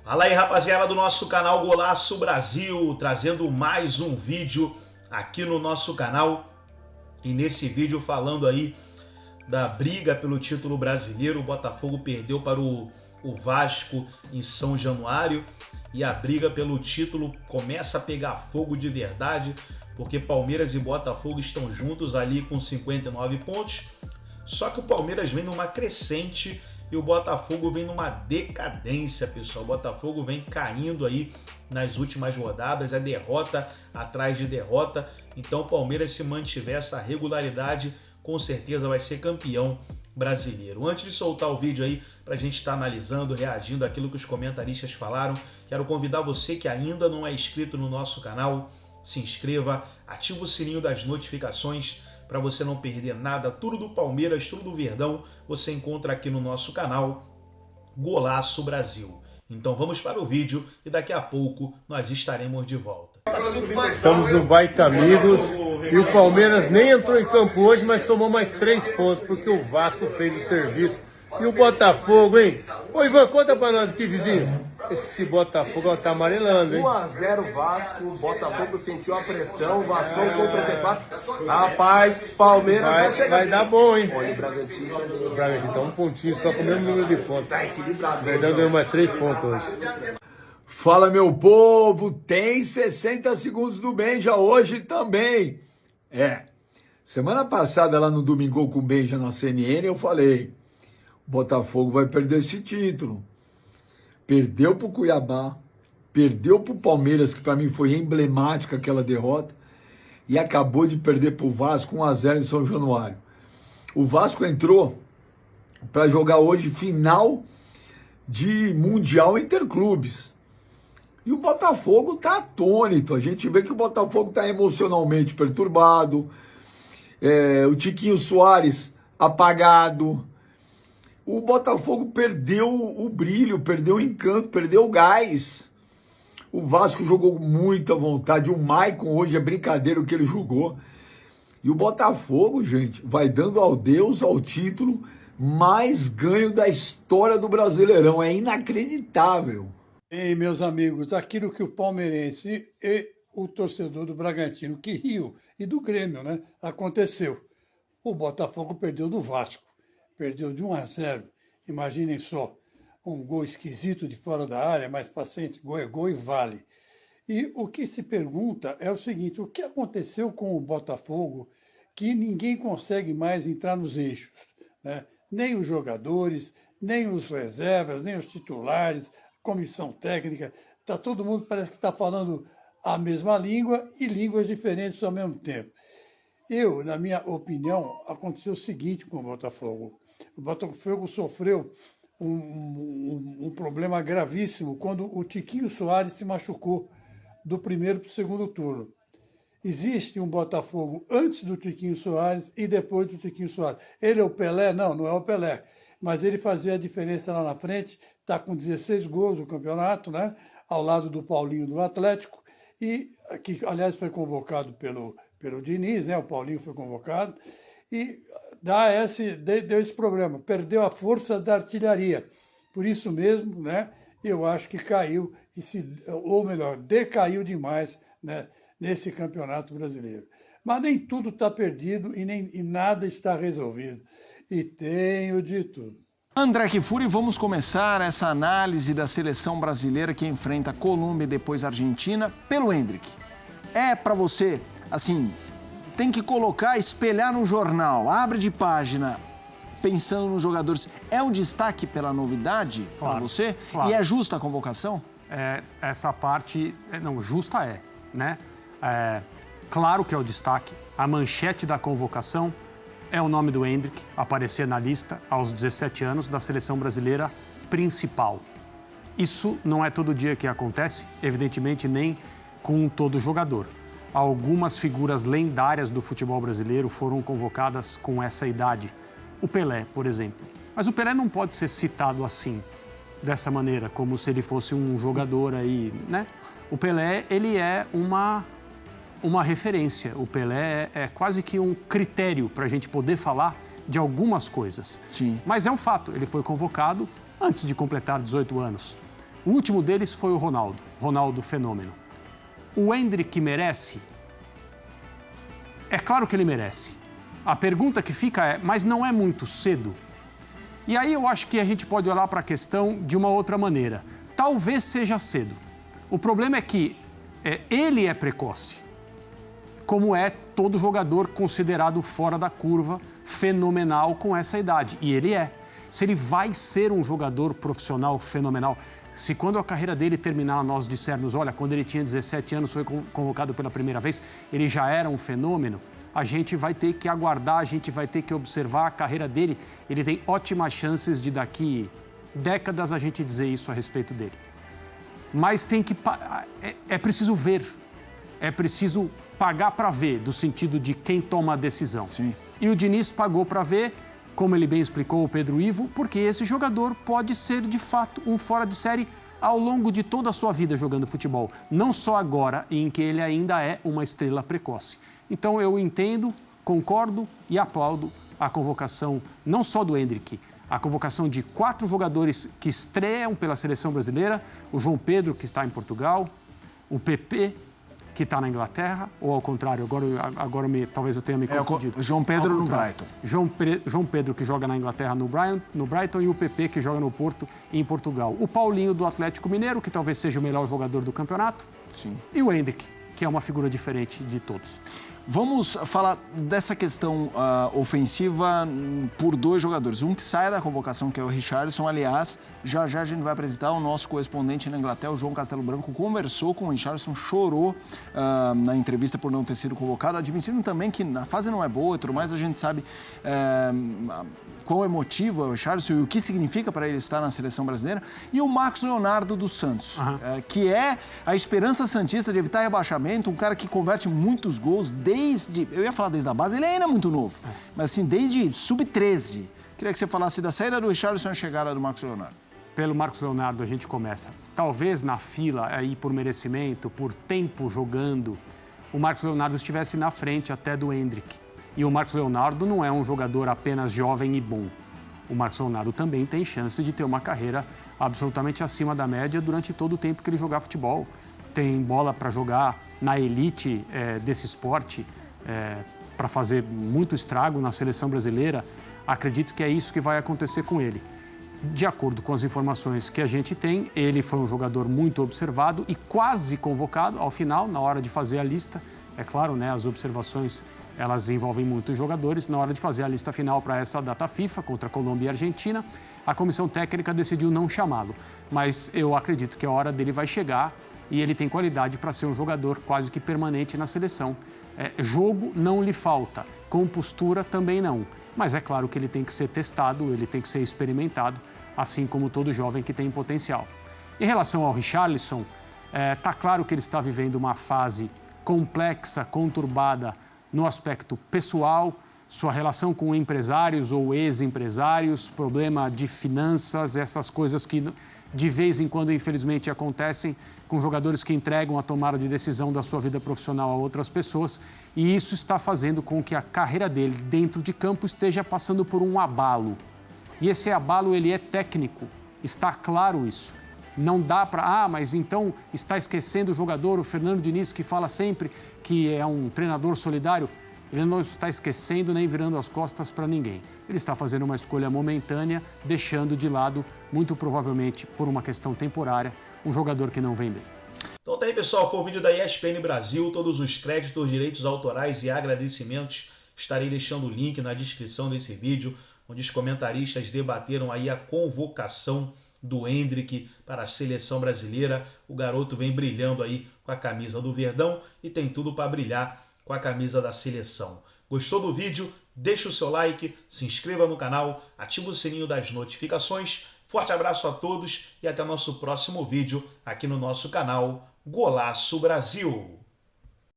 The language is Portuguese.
Fala aí, rapaziada do nosso canal Golaço Brasil, trazendo mais um vídeo aqui no nosso canal. E nesse vídeo falando aí da briga pelo título brasileiro. O Botafogo perdeu para o Vasco em São Januário e a briga pelo título começa a pegar fogo de verdade, porque Palmeiras e Botafogo estão juntos ali com 59 pontos. Só que o Palmeiras vem numa crescente e o Botafogo vem numa decadência, pessoal. O Botafogo vem caindo aí nas últimas rodadas, é derrota atrás de derrota. Então o Palmeiras, se mantiver essa regularidade, com certeza vai ser campeão brasileiro. Antes de soltar o vídeo aí pra gente estar analisando, reagindo àquilo que os comentaristas falaram, quero convidar você que ainda não é inscrito no nosso canal, se inscreva, ativa o sininho das notificações para você não perder nada. Tudo do Palmeiras, tudo do Verdão, você encontra aqui no nosso canal Golaço Brasil. Então vamos para o vídeo e daqui a pouco nós estaremos de volta. Estamos no Baita Amigos e o Palmeiras nem entrou em campo hoje, mas somou mais 3 pontos porque o Vasco fez o serviço. E o Botafogo, hein? Ô Ivan, conta pra nós aqui, vizinho. Esse Botafogo tá amarelando, hein? 1-0 Vasco, o Botafogo sentiu a pressão, o Vascão contra o Z4. Rapaz, Palmeiras vai chegar. Vai dar bom, hein? Olha, o Bragantino. O Bragantino tá um pontinho só com o mesmo número de pontos. Tá equilibrado. O Verdão ganhou mais 3 pontos hoje. Fala, meu povo, tem 60 segundos do Benja hoje também. Semana passada lá no Domingo com o Benja na CNN eu falei, o Botafogo vai perder esse título. Perdeu pro Cuiabá, perdeu pro Palmeiras, que para mim foi emblemática aquela derrota, e acabou de perder pro Vasco 1-0 em São Januário. O Vasco entrou para jogar hoje final de Mundial Interclubes. E o Botafogo tá atônito. A gente vê que o Botafogo tá emocionalmente perturbado. O Tiquinho Soares apagado. O Botafogo perdeu o brilho, perdeu o encanto, perdeu o gás. O Vasco jogou com muita vontade. O Maicon hoje é brincadeira o que ele jogou. E o Botafogo, gente, vai dando ao Deus, ao título, mais ganho da história do Brasileirão. É inacreditável. Ei, meus amigos, aquilo que o palmeirense e o torcedor do Bragantino queriam, e do Grêmio, né, aconteceu. O Botafogo perdeu do Vasco, perdeu de 1-0. Imaginem só, um gol esquisito de fora da área, mas paciente, gol é gol e vale. E o que se pergunta é o seguinte, o que aconteceu com o Botafogo que ninguém consegue mais entrar nos eixos, né? Nem os jogadores, nem os reservas, nem os titulares, comissão técnica, todo mundo parece que está falando a mesma língua e línguas diferentes ao mesmo tempo. Na minha opinião, aconteceu o seguinte com o Botafogo. O Botafogo sofreu um problema gravíssimo quando o Tiquinho Soares se machucou do primeiro para o segundo turno. Existe um Botafogo antes do Tiquinho Soares e depois do Tiquinho Soares. Ele é o Pelé? Não, não é o Pelé. Mas ele fazia a diferença lá na frente, está com 16 gols no campeonato, né? Ao lado do Paulinho do Atlético, e que, aliás, foi convocado pelo Diniz, né? O Paulinho foi convocado, e deu esse problema, perdeu a força da artilharia. Por isso mesmo, né? Eu acho que caiu, ou melhor, decaiu demais, né? Nesse campeonato brasileiro. Mas nem tudo está perdido e nada está resolvido. E tenho de tudo. André Kfouri, vamos começar essa análise da seleção brasileira que enfrenta a Colômbia e depois a Argentina pelo Endrick. É para você, assim, tem que colocar, espelhar no jornal, abre de página, pensando nos jogadores. É um destaque pela novidade para você? Claro. E é justa a convocação? Essa parte, não, justa é, né? Claro que é o destaque. A manchete da convocação é o nome do Endrick aparecer na lista aos 17 anos da seleção brasileira principal. Isso não é todo dia que acontece, evidentemente nem com todo jogador. Algumas figuras lendárias do futebol brasileiro foram convocadas com essa idade. O Pelé, por exemplo. Mas o Pelé não pode ser citado assim, dessa maneira, como se ele fosse um jogador aí, né? O Pelé, ele é uma referência. O Pelé é quase que um critério para a gente poder falar de algumas coisas. Sim. Mas é um fato, ele foi convocado antes de completar 18 anos. O último deles foi o Ronaldo Fenômeno. O Endrick merece? É claro que ele merece. A pergunta que fica é, mas não é muito cedo? E aí eu acho que a gente pode olhar para a questão de uma outra maneira. Talvez seja cedo. O problema é que ele é precoce, como é todo jogador considerado fora da curva, fenomenal com essa idade. E ele é. Se ele vai ser um jogador profissional fenomenal, se quando a carreira dele terminar nós dissermos, olha, quando ele tinha 17 anos, foi convocado pela primeira vez, ele já era um fenômeno, a gente vai ter que aguardar, a gente vai ter que observar a carreira dele. Ele tem ótimas chances de daqui décadas a gente dizer isso a respeito dele. Mas tem que... É preciso ver, é preciso pagar para ver, do sentido de quem toma a decisão. Sim. E o Diniz pagou para ver, como ele bem explicou, o Pedro Ivo, porque esse jogador pode ser, de fato, um fora de série ao longo de toda a sua vida jogando futebol. Não só agora, em que ele ainda é uma estrela precoce. Então eu entendo, concordo e aplaudo a convocação, não só do Endrick, a convocação de 4 jogadores que estreiam pela seleção brasileira, o João Pedro, que está em Portugal, o PP, que está na Inglaterra, ou ao contrário, agora talvez eu tenha me confundido. O João Pedro no Brighton. João Pedro, que joga na Inglaterra no Brighton, e o PP, que joga no Porto, em Portugal. O Paulinho, do Atlético Mineiro, que talvez seja o melhor jogador do campeonato. Sim. E o Endrick, que é uma figura diferente de todos. Vamos falar dessa questão ofensiva por 2 jogadores. Um que sai da convocação, que é o Richarlison. Aliás, já a gente vai apresentar o nosso correspondente na Inglaterra, o João Castelo Branco, conversou com o Richarlison, chorou na entrevista por não ter sido convocado, admitindo também que a fase não é boa e tudo mais. A gente sabe quão emotivo é o Richarlison e o que significa para ele estar na seleção brasileira. E o Marcos Leonardo dos Santos, que é a esperança santista de evitar rebaixamento, um cara que converte muitos gols eu ia falar desde a base, ele ainda é muito novo, mas assim, desde sub-13. Queria que você falasse da saída do Richarlison e a chegada do Marcos Leonardo. Pelo Marcos Leonardo a gente começa. Talvez na fila, aí por merecimento, por tempo jogando, o Marcos Leonardo estivesse na frente até do Endrick. E o Marcos Leonardo não é um jogador apenas jovem e bom. O Marcos Leonardo também tem chance de ter uma carreira absolutamente acima da média durante todo o tempo que ele jogar futebol. Tem bola para jogar na elite desse esporte, para fazer muito estrago na seleção brasileira. Acredito que é isso que vai acontecer com ele. De acordo com as informações que a gente tem, ele foi um jogador muito observado e quase convocado ao final, na hora de fazer a lista. É claro, né, as observações elas envolvem muitos jogadores. Na hora de fazer a lista final para essa data FIFA, contra Colômbia e Argentina, a comissão técnica decidiu não chamá-lo. Mas eu acredito que a hora dele vai chegar e ele tem qualidade para ser um jogador quase que permanente na seleção. Jogo não lhe falta, compostura também não. Mas é claro que ele tem que ser testado, ele tem que ser experimentado, assim como todo jovem que tem potencial. Em relação ao Richarlison, está claro que ele está vivendo uma fase complexa, conturbada no aspecto pessoal, sua relação com empresários ou ex-empresários, problema de finanças, essas coisas que de vez em quando, infelizmente, acontecem com jogadores que entregam a tomada de decisão da sua vida profissional a outras pessoas. E isso está fazendo com que a carreira dele dentro de campo esteja passando por um abalo. E esse abalo, ele é técnico, está claro isso. Não dá para, mas então está esquecendo o jogador, o Fernando Diniz, que fala sempre que é um treinador solidário. Ele não está esquecendo nem virando as costas para ninguém. Ele está fazendo uma escolha momentânea, deixando de lado, muito provavelmente por uma questão temporária, um jogador que não vem bem. Então tá aí, pessoal, foi o vídeo da ESPN Brasil. Todos os créditos, direitos autorais e agradecimentos estarei deixando o link na descrição desse vídeo, onde os comentaristas debateram aí a convocação do Endrick para a seleção brasileira. O garoto vem brilhando aí com a camisa do Verdão e tem tudo para brilhar com a camisa da seleção. Gostou do vídeo? Deixa o seu like, se inscreva no canal, ativa o sininho das notificações. Forte abraço a todos e até o nosso próximo vídeo aqui no nosso canal Golaço Brasil.